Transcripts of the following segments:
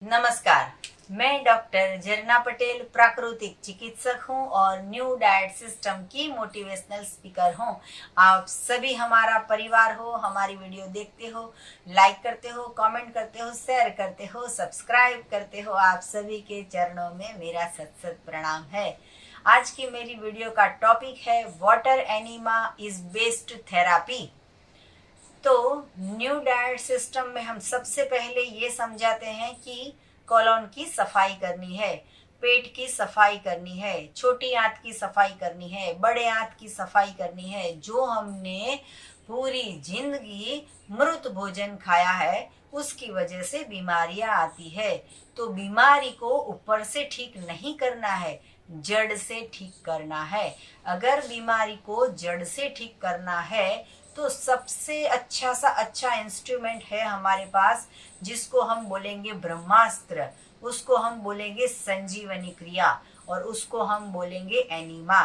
नमस्कार। मैं डॉक्टर झरना पटेल प्राकृतिक चिकित्सक हूं और न्यू डाइट सिस्टम की मोटिवेशनल स्पीकर हूं। आप सभी हमारा परिवार हो, हमारी वीडियो देखते हो, लाइक करते हो, कमेंट करते हो, शेयर करते हो, सब्सक्राइब करते हो। आप सभी के चरणों में मेरा सत सत प्रणाम है। आज की मेरी वीडियो का टॉपिक है water enema is best therapy. तो न्यू डाइट सिस्टम में हम सबसे पहले ये समझाते हैं कि कोलोन की सफाई करनी है, पेट की सफाई करनी है, छोटी आंत की सफाई करनी है, बड़े आंत की सफाई करनी है। जो हमने पूरी जिंदगी मृत भोजन खाया है उसकी वजह से बीमारियां आती है। तो बीमारी को ऊपर से ठीक नहीं करना है, जड़ से ठीक करना है। अगर बीमारी को जड़ से ठीक करना है तो सबसे अच्छा इंस्ट्रूमेंट है हमारे पास, जिसको हम बोलेंगे ब्रह्मास्त्र, उसको हम बोलेंगे संजीवनी क्रिया और उसको हम बोलेंगे एनीमा।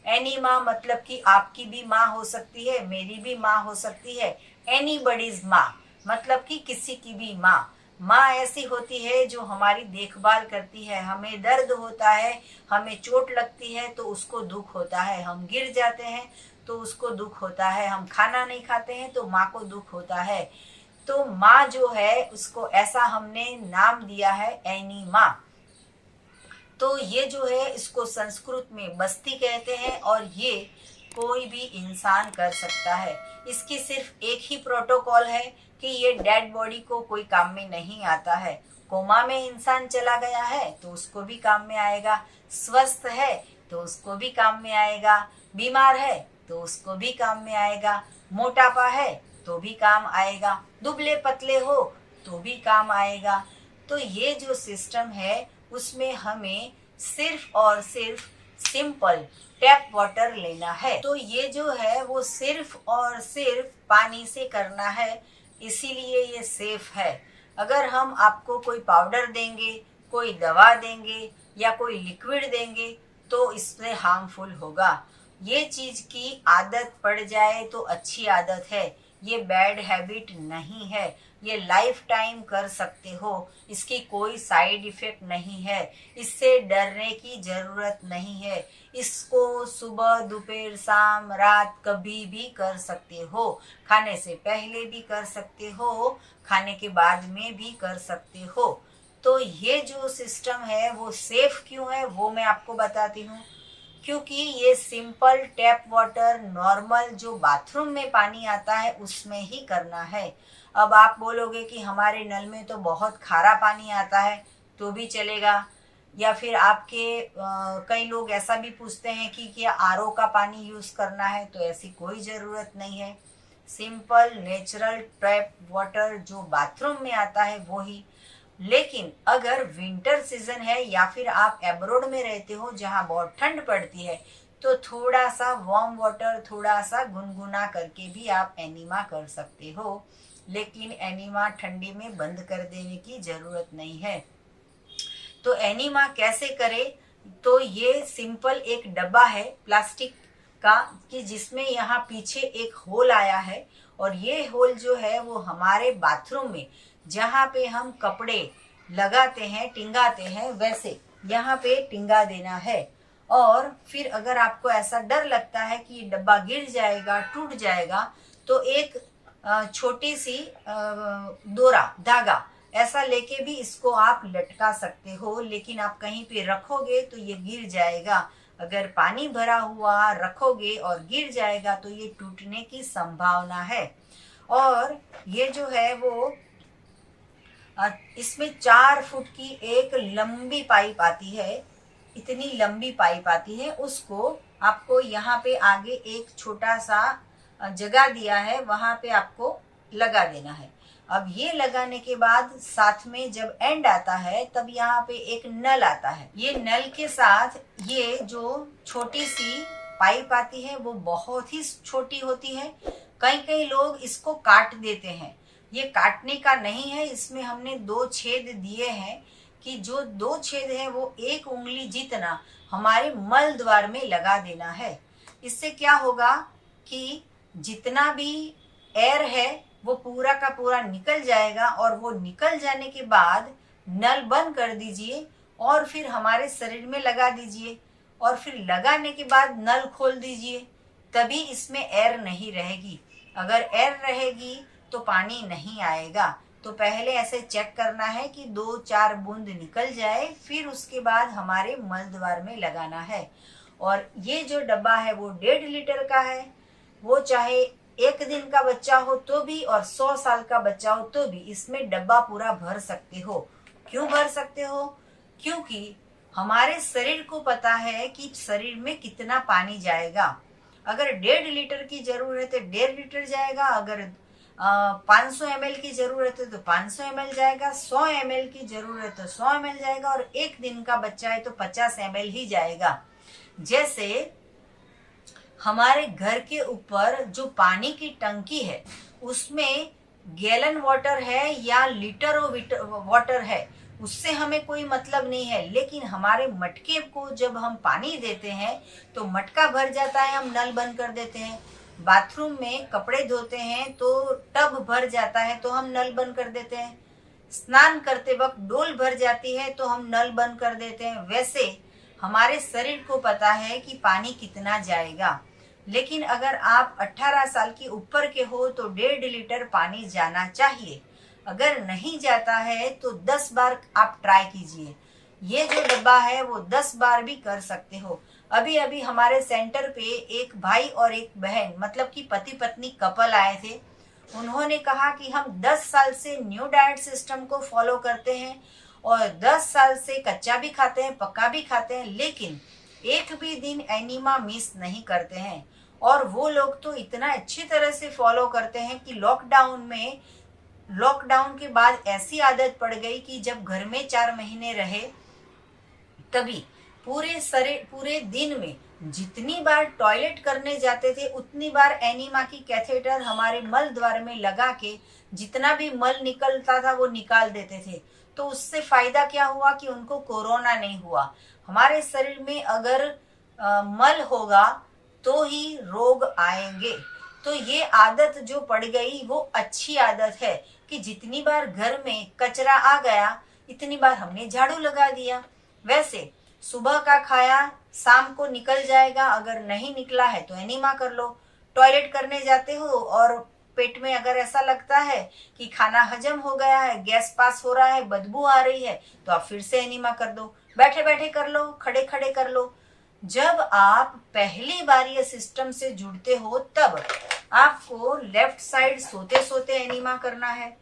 एनीमा मतलब कि आपकी भी माँ हो सकती है, मेरी भी माँ हो सकती है। एनीबडीज माँ मतलब कि किसी की भी माँ। माँ ऐसी होती है जो हमारी देखभाल करती है। हमें दर्द होता है, हमें चोट लगती है तो उसको दुख होता है, हम गिर जाते हैं तो उसको दुख होता है, हम खाना नहीं खाते हैं तो माँ को दुख होता है। तो माँ जो है उसको ऐसा हमने नाम दिया है एनीमा। तो ये जो है इसको संस्कृत में बस्ती कहते हैं और ये कोई भी इंसान कर सकता है। इसकी सिर्फ एक ही प्रोटोकॉल है कि ये डेड बॉडी को कोई काम में नहीं आता है। कोमा में इंसान चला गया है तो उसको भी काम में आएगा, स्वस्थ है तो उसको भी काम में आएगा, बीमार है तो उसको भी काम में आएगा, मोटापा है तो भी काम आएगा, दुबले पतले हो तो भी काम आएगा। तो ये जो सिस्टम है उसमें हमें सिर्फ और सिर्फ सिंपल टैप वाटर लेना है। तो ये जो है वो सिर्फ और सिर्फ पानी से करना है, इसीलिए ये सेफ है। अगर हम आपको कोई पाउडर देंगे, कोई दवा देंगे या कोई लिक्विड देंगे तो इससे हार्मफुल होगा। ये चीज की आदत पड़ जाए तो अच्छी आदत है, ये बैड हैबिट नहीं है, ये लाइफ टाइम कर सकते हो, इसकी कोई साइड इफेक्ट नहीं है, इससे डरने की जरूरत नहीं है। इसको सुबह दोपहर शाम रात कभी भी कर सकते हो, खाने से पहले भी कर सकते हो, खाने के बाद में भी कर सकते हो। तो ये जो सिस्टम है वो सेफ क्यों है वो मैं आपको बताती हूँ। क्योंकि ये सिंपल टैप वाटर नॉर्मल जो बाथरूम में पानी आता है उसमें ही करना है। अब आप बोलोगे कि हमारे नल में तो बहुत खारा पानी आता है, तो भी चलेगा। या फिर आपके कई लोग ऐसा भी पूछते हैं कि क्या आरओ का पानी यूज करना है, तो ऐसी कोई जरूरत नहीं है। सिंपल नेचुरल टैप वाटर जो बाथरूम में आता है वो ही। लेकिन अगर विंटर सीजन है या फिर आप एब्रोड में रहते हो जहाँ बहुत ठंड पड़ती है तो थोड़ा सा वार्म वाटर थोड़ा सा गुनगुना करके भी आप एनीमा कर सकते हो। लेकिन एनीमा ठंडी में बंद कर देने की जरूरत नहीं है। तो एनीमा कैसे करें? तो ये सिंपल एक डब्बा है प्लास्टिक का कि जिसमें यहाँ पीछे एक होल आया है और ये होल जो है वो हमारे बाथरूम में जहाँ पे हम कपड़े लगाते हैं टिंगाते हैं वैसे यहाँ पे टिंगा देना है। और फिर अगर आपको ऐसा डर लगता है कि ये डब्बा गिर जाएगा टूट जाएगा तो एक छोटी सी डोरा धागा ऐसा लेके भी इसको आप लटका सकते हो। लेकिन आप कहीं पे रखोगे तो ये गिर जाएगा। अगर पानी भरा हुआ रखोगे और गिर जाएगा तो ये टूटने की संभावना है। और ये जो है वो इसमें 4 फुट की एक लंबी पाइप आती है, इतनी लंबी पाइप आती है। उसको आपको यहाँ पे आगे एक छोटा सा जगह दिया है, वहां पे आपको लगा देना है। अब ये लगाने के बाद साथ में जब एंड आता है तब यहाँ पे एक नल आता है। ये नल के साथ ये जो छोटी सी पाइप आती है वो बहुत ही छोटी होती है। कई लोग इसको काट देते हैं, ये काटने का नहीं है। इसमें हमने 2 छेद दिए हैं कि जो 2 छेद है वो 1 उंगली जितना हमारे मल द्वार में लगा देना है। इससे क्या होगा कि जितना भी एयर है वो पूरा का पूरा निकल जाएगा और वो निकल जाने के बाद नल बंद कर दीजिए और फिर हमारे शरीर में लगा दीजिए, और फिर लगाने के बाद नल खोल दीजिए, तभी इसमें एयर नहीं रहेगी। अगर एयर रहेगी तो पानी नहीं आएगा। तो पहले ऐसे चेक करना है कि 2-4 बूंद निकल जाए, फिर उसके बाद हमारे मल द्वार में लगाना है। और ये जो डब्बा है वो 1.5 लीटर का है। वो चाहे 1 दिन का बच्चा हो तो भी और 100 साल का बच्चा हो तो भी इसमें डब्बा पूरा भर सकते हो। क्यों भर सकते हो? क्योंकि हमारे शरीर को पता है कि शरीर में कितना पानी जाएगा। अगर 1.5 लीटर की जरूरत है 1.5 लीटर जाएगा, अगर 500 ml की जरूरत है तो 500 ml जाएगा, 100 ml की जरूरत है तो 100 ml जाएगा, और 1 दिन का बच्चा है तो 50 ml ही जाएगा। जैसे हमारे घर के ऊपर जो पानी की टंकी है उसमें गैलन वाटर है या लीटर वाटर है, उससे हमें कोई मतलब नहीं है। लेकिन हमारे मटके को जब हम पानी देते हैं तो मटका भर जाता है, हम नल बंद कर देते हैं। बाथरूम में कपड़े धोते हैं तो टब भर जाता है तो हम नल बंद कर देते हैं। स्नान करते वक्त डोल भर जाती है तो हम नल बंद कर देते हैं। वैसे हमारे शरीर को पता है कि पानी कितना जाएगा। लेकिन अगर आप 18 साल के ऊपर के हो तो 1.5 लीटर पानी जाना चाहिए। अगर नहीं जाता है तो 10 बार आप ट्राई कीजिए। ये जो डब्बा है वो 10 बार भी कर सकते हो। अभी अभी हमारे सेंटर पे एक भाई और एक बहन, मतलब कि पति पत्नी कपल आए थे। उन्होंने कहा कि हम 10 साल से न्यू डाइट सिस्टम को फॉलो करते हैं और 10 साल से कच्चा भी खाते हैं, पक्का भी खाते हैं, लेकिन एक भी दिन एनीमा मिस नहीं करते हैं। और वो लोग तो इतना अच्छी तरह से फॉलो करते हैं कि लॉकडाउन के बाद ऐसी आदत पड़ गई कि जब घर में 4 महीने रहे तभी पूरे दिन में जितनी बार टॉयलेट करने जाते थे उतनी बार एनीमा की कैथेटर हमारे मल द्वार में लगा के जितना भी मल निकलता था वो निकाल देते थे। तो उससे फायदा क्या हुआ कि उनको कोरोना नहीं हुआ। हमारे शरीर में अगर मल होगा तो ही रोग आएंगे। तो ये आदत जो पड़ गई वो अच्छी आदत है कि जितनी बार घर में कचरा आ गया इतनी बार हमने झाड़ू लगा दिया। वैसे सुबह का खाया शाम को निकल जाएगा, अगर नहीं निकला है तो एनीमा कर लो। टॉयलेट करने जाते हो और पेट में अगर ऐसा लगता है कि खाना हजम हो गया है, गैस पास हो रहा है, बदबू आ रही है, तो आप फिर से एनीमा कर दो। बैठे बैठे कर लो, खड़े खड़े कर लो। जब आप पहली बार ये सिस्टम से जुड़ते हो तब आपको लेफ्ट साइड सोते सोते एनीमा करना है,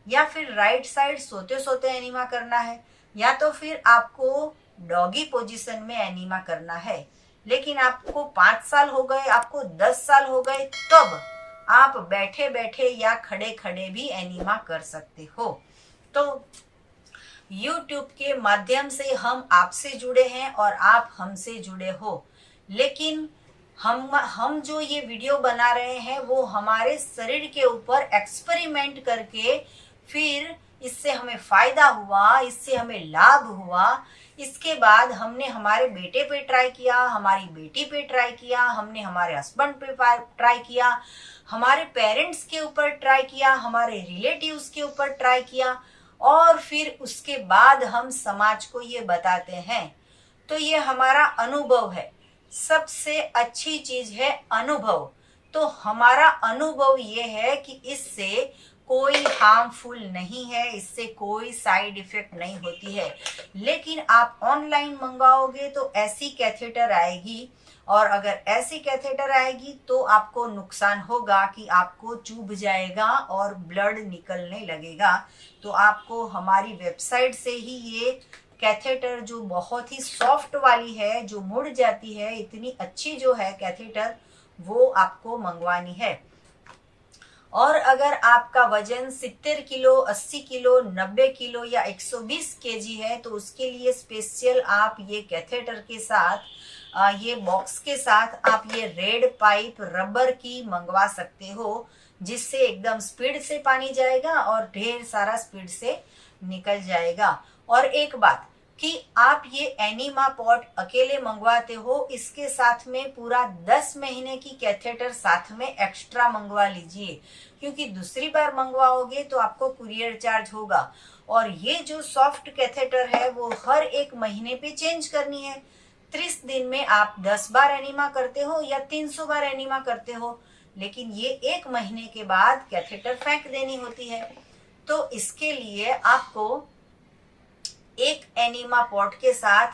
या फिर राइट साइड सोते सोते एनीमा करना है, या तो फिर आपको डॉगी पोजीशन में एनीमा करना है। लेकिन आपको 5 साल हो गए, आपको 10 साल हो गए, तब आप बैठे बैठे या खड़े खड़े भी एनीमा कर सकते हो। तो YouTube के माध्यम से हम आपसे जुड़े हैं और आप हमसे जुड़े हो। लेकिन हम जो ये वीडियो बना रहे हैं वो हमारे शरीर के ऊपर एक्सपेरिमेंट करके फिर इससे हमें फायदा हुआ, इससे हमें लाभ हुआ। इसके बाद हमने हमारे बेटे पे ट्राई किया, हमारी बेटी पे ट्राई किया, हमने हमारे हस्बैंड पे ट्राई किया, हमारे पेरेंट्स के ऊपर ट्राई किया, हमारे रिलेटिव्स के ऊपर ट्राई किया, और फिर उसके बाद हम समाज को ये बताते हैं। तो ये हमारा अनुभव है। सबसे अच्छी चीज है अनुभव। तो हमारा अनुभव ये है कि इससे कोई हार्मफुल नहीं है, इससे कोई साइड इफेक्ट नहीं होती है। लेकिन आप ऑनलाइन मंगाओगे तो ऐसी कैथेटर आएगी, और अगर ऐसी कैथेटर आएगी तो आपको नुकसान होगा कि आपको चुभ जाएगा और ब्लड निकलने लगेगा। तो आपको हमारी वेबसाइट से ही ये कैथेटर, जो बहुत ही सॉफ्ट वाली है, जो मुड़ जाती है, इतनी अच्छी जो है कैथेटर, वो आपको मंगवानी है। और अगर आपका वजन 70 किलो, 80 किलो, 90 किलो या 120 केजी है तो उसके लिए स्पेशल आप ये कैथेटर के साथ, ये बॉक्स के साथ आप ये रेड पाइप रबर की मंगवा सकते हो, जिससे एकदम स्पीड से पानी जाएगा और ढेर सारा स्पीड से निकल जाएगा। और एक बात कि आप ये एनीमा पॉट अकेले मंगवाते हो, इसके साथ में पूरा 10 महीने की कैथेटर साथ में एक्स्ट्रा मंगवा लीजिए, क्योंकि दूसरी बार मंगवाओगे तो आपको कुरियर चार्ज होगा। और ये जो सॉफ्ट कैथेटर है वो हर 1 महीने पे चेंज करनी है। 30 दिन में आप 10 बार एनीमा करते हो या 300 बार एनीमा करते हो, लेकिन ये 1 महीने के बाद कैथेटर फेंक देनी होती है। तो इसके लिए आपको एक एनीमा पॉट के साथ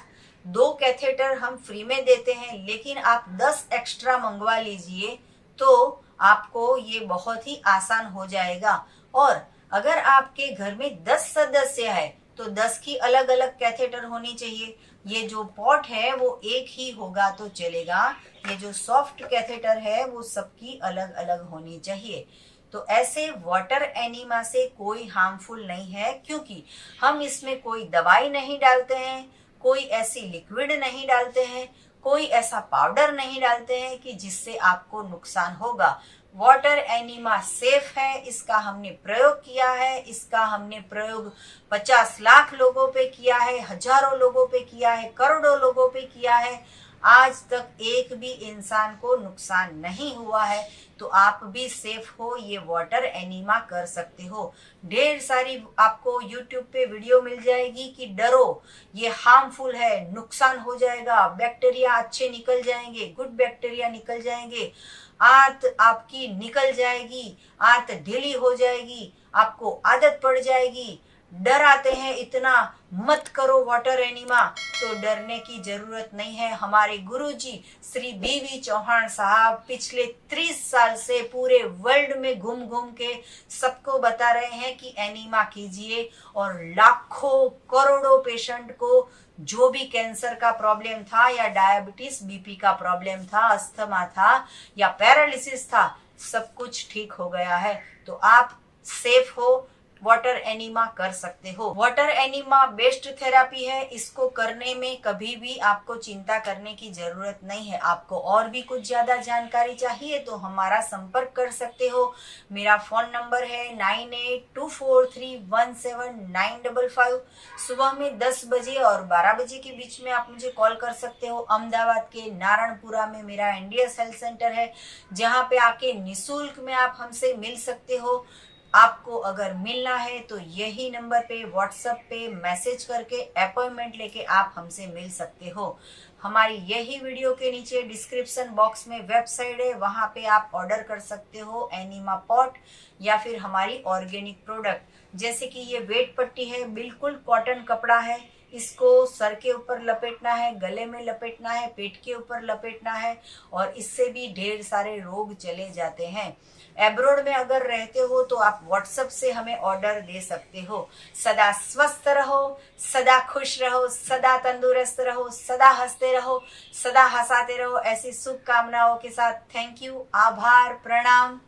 2 कैथेटर हम फ्री में देते हैं, लेकिन आप 10 एक्स्ट्रा मंगवा लीजिए तो आपको ये बहुत ही आसान हो जाएगा। और अगर आपके घर में 10 सदस्य है तो 10 की अलग अलग कैथेटर होनी चाहिए। ये जो पॉट है वो एक ही होगा तो चलेगा, ये जो सॉफ्ट कैथेटर है वो सबकी अलग अलग होनी चाहिए। तो ऐसे वाटर एनीमा से कोई हार्मफुल नहीं है, क्योंकि हम इसमें कोई दवाई नहीं डालते हैं, कोई ऐसी लिक्विड नहीं डालते हैं, कोई ऐसा पाउडर नहीं डालते हैं कि जिससे आपको नुकसान होगा। वाटर एनीमा सेफ है, इसका हमने प्रयोग किया है, इसका हमने प्रयोग 50 लाख लोगों पे किया है, हजारों लोगों पे किया है, करोड़ों लोगों पे किया है। आज तक एक भी इंसान को नुकसान नहीं हुआ है। तो आप भी सेफ हो, ये वाटर एनीमा कर सकते हो। ढेर सारी आपको YouTube पे वीडियो मिल जाएगी कि डरो, ये हार्मफुल है, नुकसान हो जाएगा, बैक्टीरिया अच्छे निकल जाएंगे, गुड बैक्टीरिया निकल जाएंगे, आंत आपकी निकल जाएगी, आंत ढीली हो जाएगी, आपको आदत पड़ जाएगी। डराते हैं इतना, मत करो वाटर एनीमा। तो डरने की जरूरत नहीं है। हमारे गुरुजी श्री बीवी चौहान साहब पिछले 30 साल से पूरे वर्ल्ड में घूम घूम के सबको बता रहे हैं कि एनीमा कीजिए, और लाखों करोड़ों पेशेंट को जो भी कैंसर का प्रॉब्लम था या डायबिटीज बीपी का प्रॉब्लम था, अस्थमा था या पैरालिसिस था, सब कुछ ठीक हो गया है। तो आप सेफ हो, वाटर एनीमा कर सकते हो। वाटर एनीमा बेस्ट थेरापी है, इसको करने में कभी भी आपको चिंता करने की जरूरत नहीं है। आपको और भी कुछ ज्यादा जानकारी चाहिए तो हमारा संपर्क कर सकते हो। मेरा फोन नंबर है 9824317955। सुबह में 10 बजे और 12 बजे के बीच में आप मुझे कॉल कर सकते हो। अहमदाबाद के नारायणपुरा में मेरा एनडीएस हेल्थ सेंटर है, जहाँ पे आके निःशुल्क में आप हमसे मिल सकते हो। आपको अगर मिलना है तो यही नंबर पे व्हाट्सएप पे मैसेज करके अपॉइंटमेंट लेके आप हमसे मिल सकते हो। हमारी यही वीडियो के नीचे डिस्क्रिप्शन बॉक्स में वेबसाइट है, वहां पे आप ऑर्डर कर सकते हो एनीमा पॉट या फिर हमारी ऑर्गेनिक प्रोडक्ट। जैसे कि ये वेट पट्टी है, बिल्कुल कॉटन कपड़ा है, इसको सर के ऊपर लपेटना है, गले में लपेटना है, पेट के ऊपर लपेटना है, और इससे भी ढेर सारे रोग चले जाते हैं। एब्रोड में अगर रहते हो तो आप व्हाट्सएप से हमें ऑर्डर दे सकते हो। सदा स्वस्थ रहो, सदा खुश रहो, सदा तंदुरुस्त रहो, सदा हंसते रहो, सदा हंसाते रहो, ऐसी शुभकामनाओं के साथ थैंक यू, आभार, प्रणाम,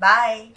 बाय।